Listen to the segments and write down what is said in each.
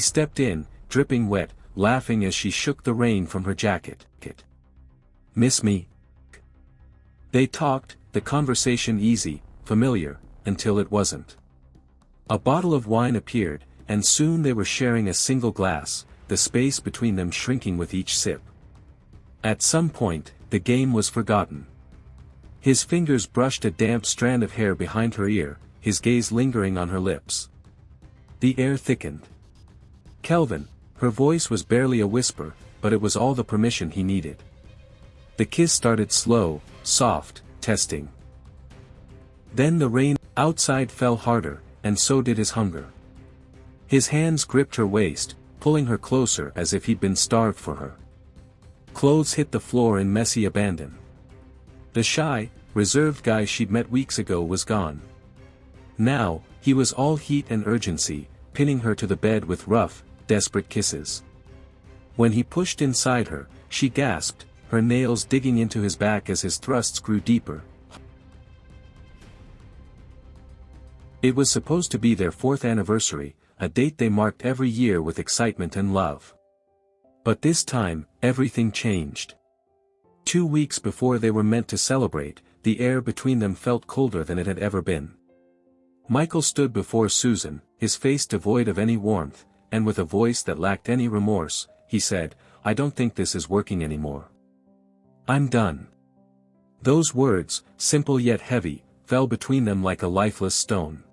stepped in, dripping wet, laughing as she shook the rain from her jacket. "Miss me?" They talked, the conversation easy, familiar, until it wasn't. A bottle of wine appeared, and soon they were sharing a single glass, the space between them shrinking with each sip. At some point, the game was forgotten. His fingers brushed a damp strand of hair behind her ear, his gaze lingering on her lips. The air thickened. "Kelvin," her voice was barely a whisper, but it was all the permission he needed. The kiss started slow, soft, testing. Then the rain outside fell harder, and so did his hunger. His hands gripped her waist, pulling her closer as if he'd been starved for her. Clothes hit the floor in messy abandon. The shy, reserved guy she'd met weeks ago was gone. Now, he was all heat and urgency, pinning her to the bed with rough, desperate kisses. When he pushed inside her, she gasped, her nails digging into his back as his thrusts grew deeper. It was supposed to be their 4th anniversary, a date they marked every year with excitement and love. But this time, everything changed. 2 weeks before they were meant to celebrate, the air between them felt colder than it had ever been. Michael stood before Susan, his face devoid of any warmth, and with a voice that lacked any remorse, he said, "I don't think this is working anymore. I'm done." Those words, simple yet heavy, fell between them like a lifeless stone.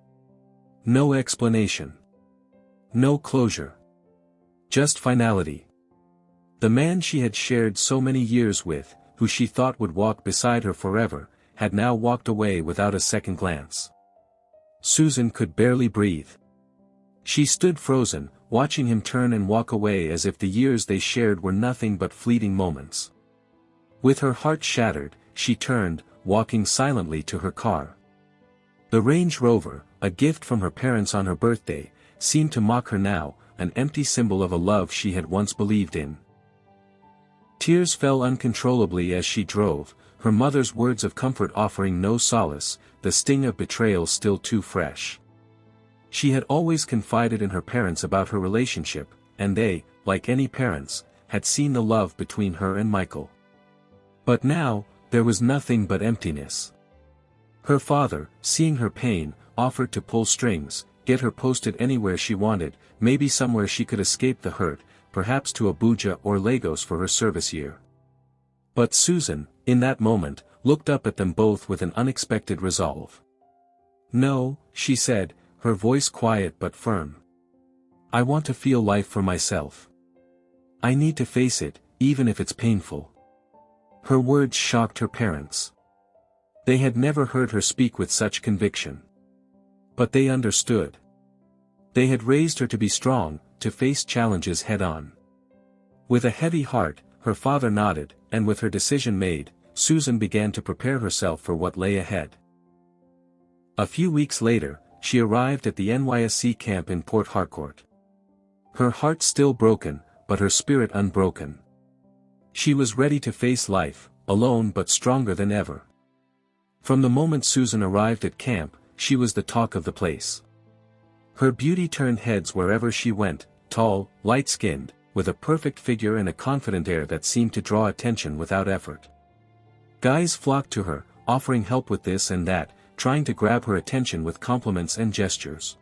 No explanation. No closure. Just finality. The man she had shared so many years with, who she thought would walk beside her forever, had now walked away without a second glance. Susan could barely breathe. She stood frozen, watching him turn and walk away as if the years they shared were nothing but fleeting moments. With her heart shattered, she turned, walking silently to her car. The Range Rover, a gift from her parents on her birthday, seemed to mock her now, an empty symbol of a love she had once believed in. Tears fell uncontrollably as she drove, her mother's words of comfort offering no solace, the sting of betrayal still too fresh. She had always confided in her parents about her relationship, and they, like any parents, had seen the love between her and Michael. But now, there was nothing but emptiness. Her father, seeing her pain, offered to pull strings, get her posted anywhere she wanted, maybe somewhere she could escape the hurt, perhaps to Abuja or Lagos for her service year. But Susan, in that moment, looked up at them both with an unexpected resolve. "No," she said, her voice quiet but firm. "I want to feel life for myself. I need to face it, even if it's painful." Her words shocked her parents. They had never heard her speak with such conviction. But they understood. They had raised her to be strong, to face challenges head-on. With a heavy heart, her father nodded, and with her decision made, Susan began to prepare herself for what lay ahead. A few weeks later, she arrived at the NYSC camp in Port Harcourt. Her heart still broken, but her spirit unbroken. She was ready to face life, alone but stronger than ever. From the moment Susan arrived at camp, she was the talk of the place. Her beauty turned heads wherever she went, tall, light-skinned, with a perfect figure and a confident air that seemed to draw attention without effort. Guys flocked to her, offering help with this and that, trying to grab her attention with compliments and gestures.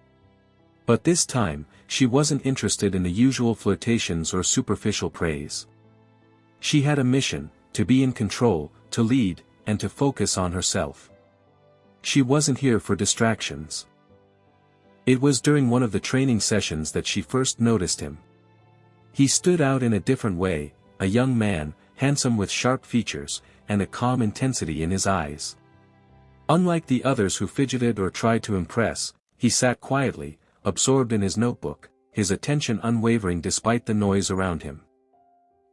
But this time, she wasn't interested in the usual flirtations or superficial praise. She had a mission, to be in control, to lead, and to focus on herself. She wasn't here for distractions. It was during one of the training sessions that she first noticed him. He stood out in a different way, a young man, handsome with sharp features, and a calm intensity in his eyes. Unlike the others who fidgeted or tried to impress, he sat quietly, absorbed in his notebook, his attention unwavering despite the noise around him.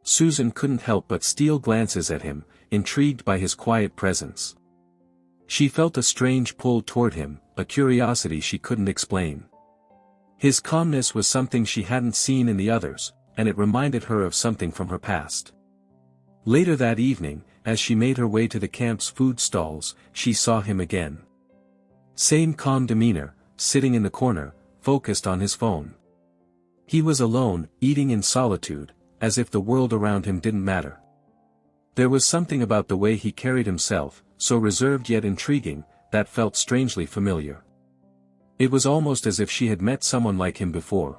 Susan couldn't help but steal glances at him, intrigued by his quiet presence. She felt a strange pull toward him, a curiosity she couldn't explain. His calmness was something she hadn't seen in the others, and it reminded her of something from her past. Later that evening, as she made her way to the camp's food stalls, she saw him again. Same calm demeanor, sitting in the corner, focused on his phone. He was alone, eating in solitude, as if the world around him didn't matter. There was something about the way he carried himself, so reserved yet intriguing, that felt strangely familiar. It was almost as if she had met someone like him before.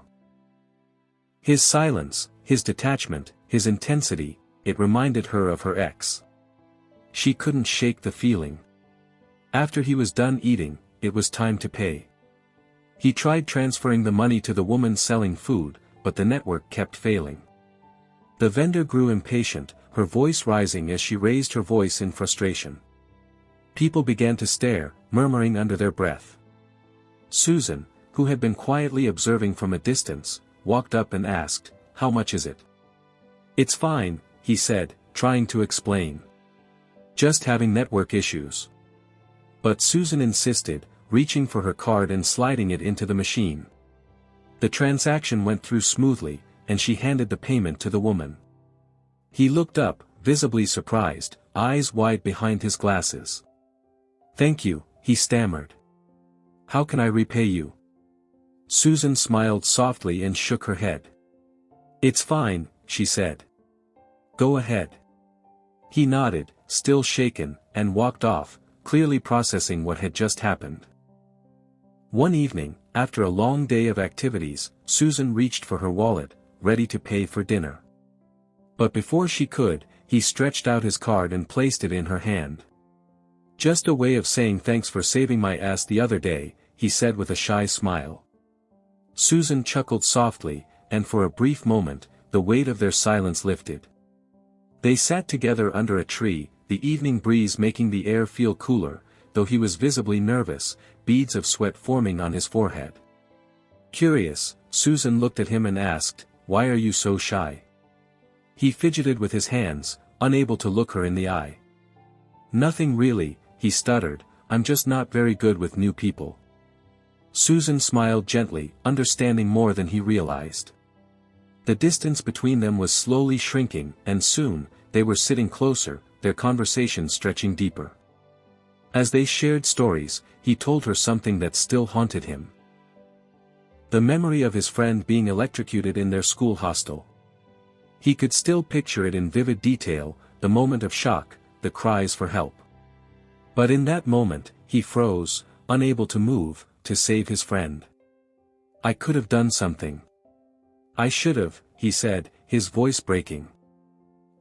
His silence, his detachment, his intensity, it reminded her of her ex. She couldn't shake the feeling. After he was done eating, it was time to pay. He tried transferring the money to the woman selling food, but the network kept failing. The vendor grew impatient, her voice rising as she raised her voice in frustration. People began to stare, murmuring under their breath. Susan, who had been quietly observing from a distance, walked up and asked, "How much is it?" "It's fine," he said, trying to explain. "Just having network issues." But Susan insisted, reaching for her card and sliding it into the machine. The transaction went through smoothly, and she handed the payment to the woman. He looked up, visibly surprised, eyes wide behind his glasses. "Thank you," he stammered. "How can I repay you?" Susan smiled softly and shook her head. "It's fine," she said. "Go ahead." He nodded, still shaken, and walked off, clearly processing what had just happened. One evening, after a long day of activities, Susan reached for her wallet, ready to pay for dinner. But before she could, he stretched out his card and placed it in her hand. "Just a way of saying thanks for saving my ass the other day," he said with a shy smile. Susan chuckled softly, and for a brief moment, the weight of their silence lifted. They sat together under a tree, the evening breeze making the air feel cooler, though he was visibly nervous, beads of sweat forming on his forehead. Curious, Susan looked at him and asked, "Why are you so shy?" He fidgeted with his hands, unable to look her in the eye. "Nothing really," he stuttered, "I'm just not very good with new people." Susan smiled gently, understanding more than he realized. The distance between them was slowly shrinking, and soon, they were sitting closer, their conversation stretching deeper. As they shared stories, he told her something that still haunted him. The memory of his friend being electrocuted in their school hostel. He could still picture it in vivid detail, the moment of shock, the cries for help. But in that moment, he froze, unable to move, to save his friend. "I could have done something. I should have," he said, his voice breaking.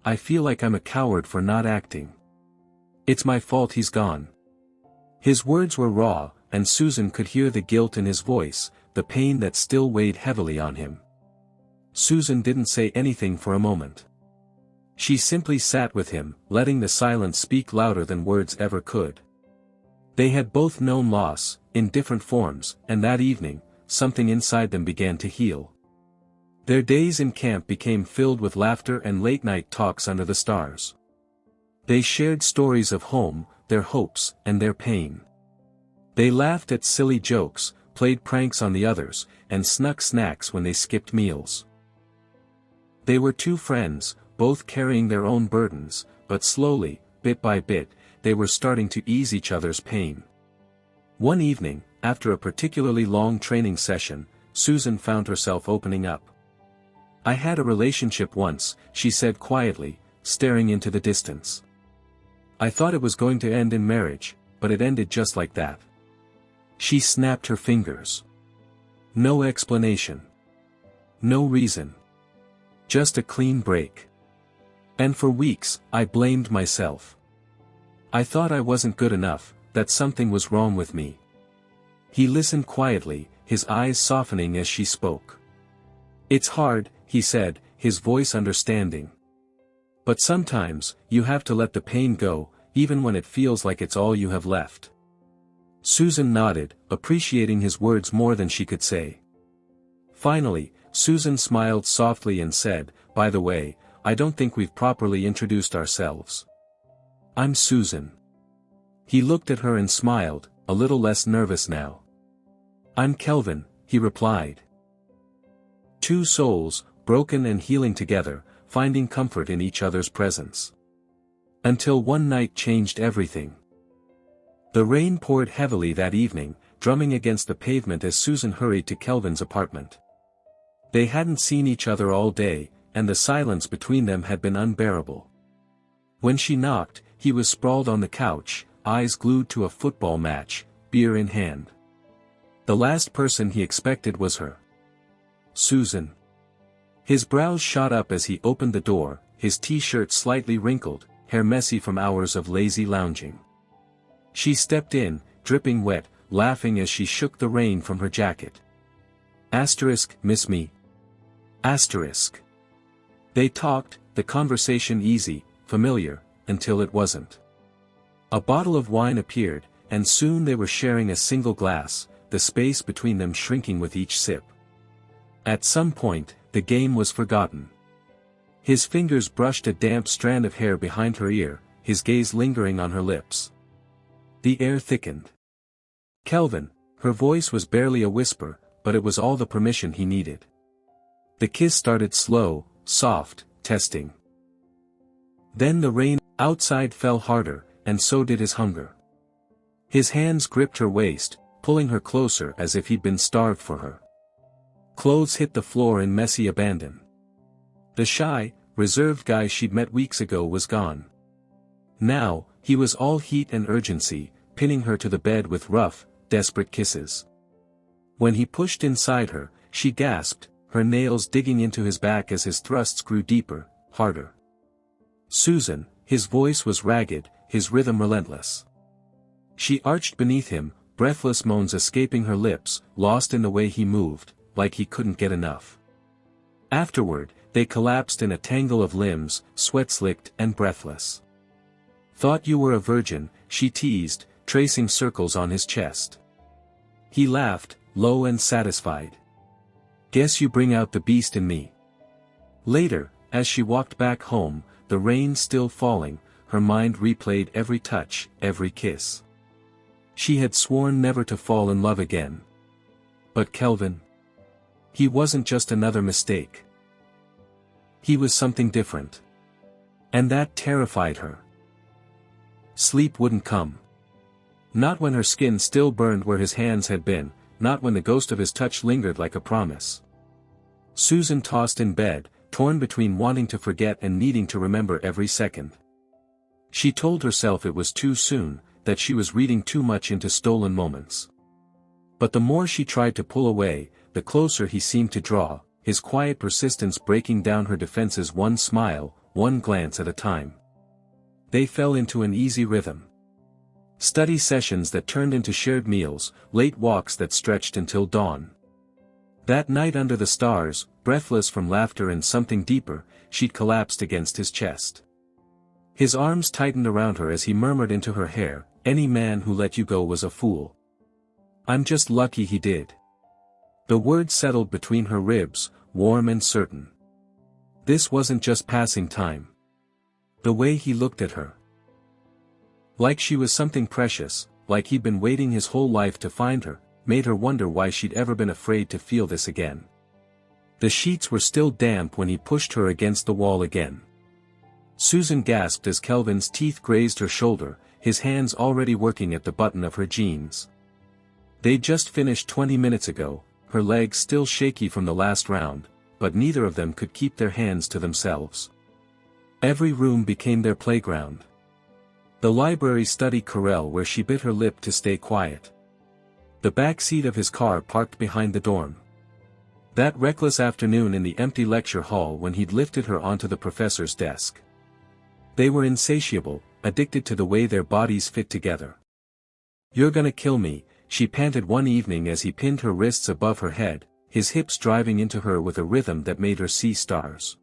"I feel like I'm a coward for not acting. It's my fault he's gone." His words were raw, and Susan could hear the guilt in his voice, the pain that still weighed heavily on him. Susan didn't say anything for a moment. She simply sat with him, letting the silence speak louder than words ever could. They had both known loss, in different forms, and that evening, something inside them began to heal. Their days in camp became filled with laughter and late-night talks under the stars. They shared stories of home, their hopes, and their pain. They laughed at silly jokes, played pranks on the others, and snuck snacks when they skipped meals. They were two friends, both carrying their own burdens, but slowly, bit by bit, they were starting to ease each other's pain. One evening, after a particularly long training session, Susan found herself opening up. "I had a relationship once," she said quietly, staring into the distance. "I thought it was going to end in marriage, but it ended just like that." She snapped her fingers. No explanation. No reason. Just a clean break. "And for weeks, I blamed myself. I thought I wasn't good enough, that something was wrong with me." He listened quietly, his eyes softening as she spoke. "It's hard," he said, his voice understanding. "But sometimes, you have to let the pain go, even when it feels like it's all you have left." Susan nodded, appreciating his words more than she could say. Finally, Susan smiled softly and said, "By the way, I don't think we've properly introduced ourselves. I'm Susan." He looked at her and smiled, a little less nervous now. "I'm Kelvin," he replied. Two souls, broken and healing together, finding comfort in each other's presence. Until one night changed everything. The rain poured heavily that evening, drumming against the pavement as Susan hurried to Kelvin's apartment. They hadn't seen each other all day, and the silence between them had been unbearable. When she knocked, he was sprawled on the couch, eyes glued to a football match, beer in hand. The last person he expected was her. Susan. His brows shot up as he opened the door, his t-shirt slightly wrinkled, hair messy from hours of lazy lounging. She stepped in, dripping wet, laughing as she shook the rain from her jacket. Miss me. They talked, the conversation easy, familiar, until it wasn't. A bottle of wine appeared, and soon they were sharing a single glass, the space between them shrinking with each sip. At some point, the game was forgotten. His fingers brushed a damp strand of hair behind her ear, his gaze lingering on her lips. The air thickened. Kelvin, her voice was barely a whisper, but it was all the permission he needed. The kiss started slow, soft, testing. Then the rain outside fell harder, and so did his hunger. His hands gripped her waist, pulling her closer as if he'd been starved for her. Clothes hit the floor in messy abandon. The shy, reserved guy she'd met weeks ago was gone. Now, he was all heat and urgency, pinning her to the bed with rough, desperate kisses. When he pushed inside her, she gasped, her nails digging into his back as his thrusts grew deeper, harder. Susan, his voice was ragged, his rhythm relentless. She arched beneath him, breathless moans escaping her lips, lost in the way he moved, like he couldn't get enough. Afterward, they collapsed in a tangle of limbs, sweat-slicked and breathless. Thought you were a virgin, she teased, tracing circles on his chest. He laughed, low and satisfied. Guess you bring out the beast in me. Later, as she walked back home, the rain still falling, her mind replayed every touch, every kiss. She had sworn never to fall in love again. But Kelvin? He wasn't just another mistake. He was something different. And that terrified her. Sleep wouldn't come. Not when her skin still burned where his hands had been, not when the ghost of his touch lingered like a promise. Susan tossed in bed, torn between wanting to forget and needing to remember every second. She told herself it was too soon, that she was reading too much into stolen moments. But the more she tried to pull away, the closer he seemed to draw, his quiet persistence breaking down her defenses one smile, one glance at a time. They fell into an easy rhythm. Study sessions that turned into shared meals, late walks that stretched until dawn. That night under the stars, breathless from laughter and something deeper, she'd collapsed against his chest. His arms tightened around her as he murmured into her hair, "Any man who let you go was a fool. I'm just lucky he did." The words settled between her ribs, warm and certain. This wasn't just passing time. The way he looked at her. Like she was something precious, like he'd been waiting his whole life to find her, made her wonder why she'd ever been afraid to feel this again. The sheets were still damp when he pushed her against the wall again. Susan gasped as Kelvin's teeth grazed her shoulder, his hands already working at the button of her jeans. They'd just finished 20 minutes ago, her legs still shaky from the last round, but neither of them could keep their hands to themselves. Every room became their playground. The library study corral where she bit her lip to stay quiet. The back seat of his car parked behind the dorm. That reckless afternoon in the empty lecture hall when he'd lifted her onto the professor's desk. They were insatiable, addicted to the way their bodies fit together. "You're gonna kill me," she panted one evening as he pinned her wrists above her head, his hips driving into her with a rhythm that made her see stars.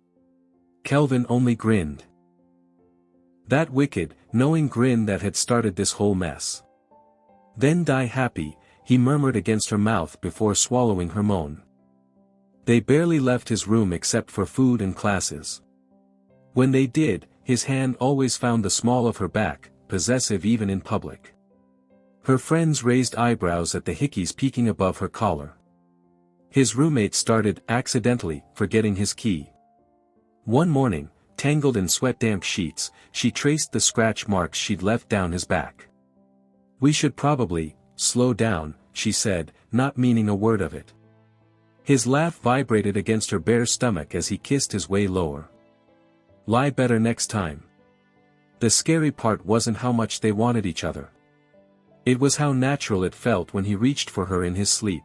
Kelvin only grinned. That wicked, knowing grin that had started this whole mess. "Then die happy," he murmured against her mouth before swallowing her moan. They barely left his room except for food and classes. When they did, his hand always found the small of her back, possessive even in public. Her friends raised eyebrows at the hickeys peeking above her collar. His roommate started, accidentally, forgetting his key. One morning, tangled in sweat-damp sheets, she traced the scratch marks she'd left down his back. "We should probably slow down," she said, not meaning a word of it. His laugh vibrated against her bare stomach as he kissed his way lower. Lie better next time. The scary part wasn't how much they wanted each other. It was how natural it felt when he reached for her in his sleep.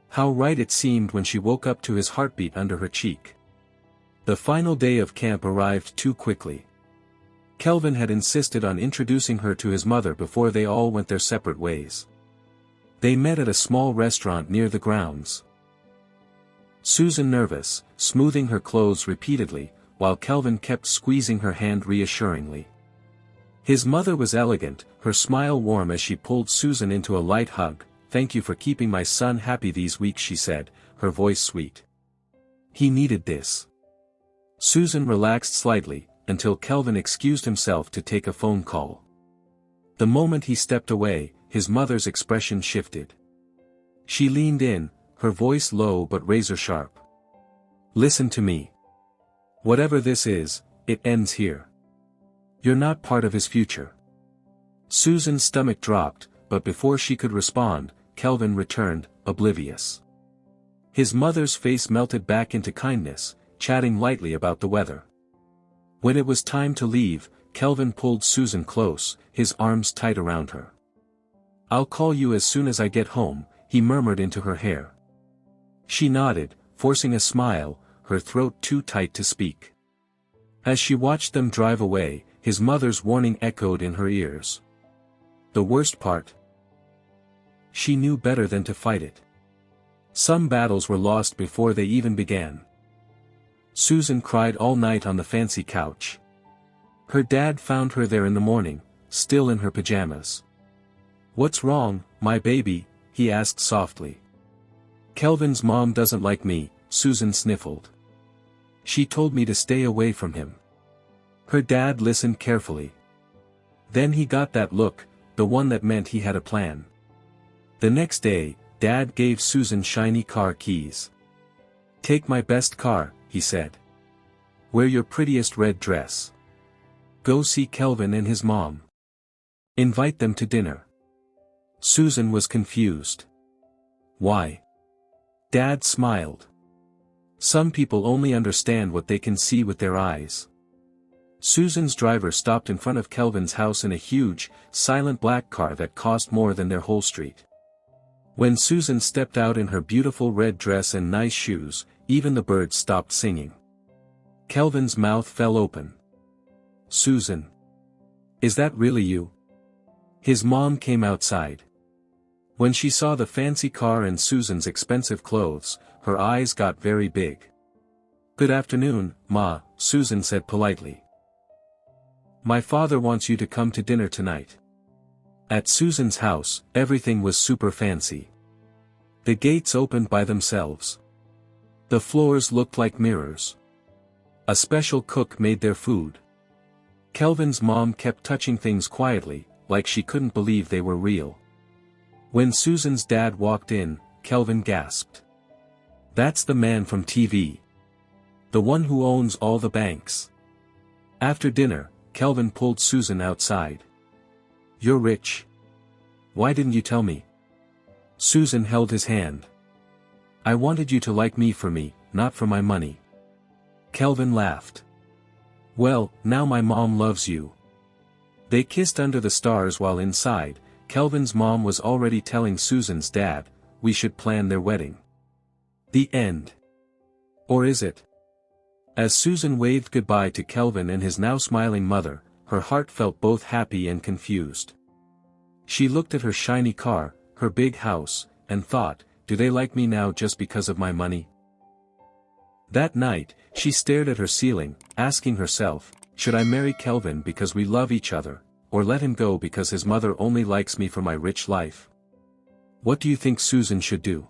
How right it seemed when she woke up to his heartbeat under her cheek. The final day of camp arrived too quickly. Kelvin had insisted on introducing her to his mother before they all went their separate ways. They met at a small restaurant near the grounds. Susan nervous, smoothing her clothes repeatedly, while Kelvin kept squeezing her hand reassuringly. His mother was elegant, her smile warm as she pulled Susan into a light hug. "Thank you for keeping my son happy these weeks," she said, her voice sweet. "He needed this." Susan relaxed slightly, until Kelvin excused himself to take a phone call. The moment he stepped away, his mother's expression shifted. She leaned in, her voice low but razor-sharp. "Listen to me. Whatever this is, it ends here. You're not part of his future." Susan's stomach dropped, but before she could respond, Kelvin returned, oblivious. His mother's face melted back into kindness, chatting lightly about the weather. When it was time to leave, Kelvin pulled Susan close, his arms tight around her. "I'll call you as soon as I get home," he murmured into her hair. She nodded, forcing a smile, her throat too tight to speak. As she watched them drive away, his mother's warning echoed in her ears. The worst part? She knew better than to fight it. Some battles were lost before they even began. Susan cried all night on the fancy couch. Her dad found her there in the morning, still in her pajamas. "What's wrong, my baby?" he asked softly. "Kelvin's mom doesn't like me," Susan sniffled. "She told me to stay away from him." Her dad listened carefully. Then he got that look, the one that meant he had a plan. The next day, Dad gave Susan shiny car keys. "Take my best car," he said. "Wear your prettiest red dress. Go see Kelvin and his mom. Invite them to dinner." Susan was confused. "Why?" Dad smiled. "Some people only understand what they can see with their eyes." Susan's driver stopped in front of Kelvin's house in a huge, silent black car that cost more than their whole street. When Susan stepped out in her beautiful red dress and nice shoes, even the birds stopped singing. Kelvin's mouth fell open. "Susan. Is that really you?" His mom came outside. When she saw the fancy car and Susan's expensive clothes, her eyes got very big. "Good afternoon, Ma," Susan said politely. "My father wants you to come to dinner tonight." At Susan's house, everything was super fancy. The gates opened by themselves. The floors looked like mirrors. A special cook made their food. Kelvin's mom kept touching things quietly, like she couldn't believe they were real. When Susan's dad walked in, Kelvin gasped. "That's the man from TV. The one who owns all the banks." After dinner, Kelvin pulled Susan outside. "You're rich. Why didn't you tell me?" Susan held his hand. "I wanted you to like me for me, not for my money." Kelvin laughed. "Well, now my mom loves you." They kissed under the stars while inside. Kelvin's mom was already telling Susan's dad, "We should plan their wedding." The end. Or is it? As Susan waved goodbye to Kelvin and his now smiling mother, her heart felt both happy and confused. She looked at her shiny car, her big house, and thought, do they like me now just because of my money? That night, she stared at her ceiling, asking herself, should I marry Kelvin because we love each other, or let him go because his mother only likes me for my rich life? What do you think Susan should do?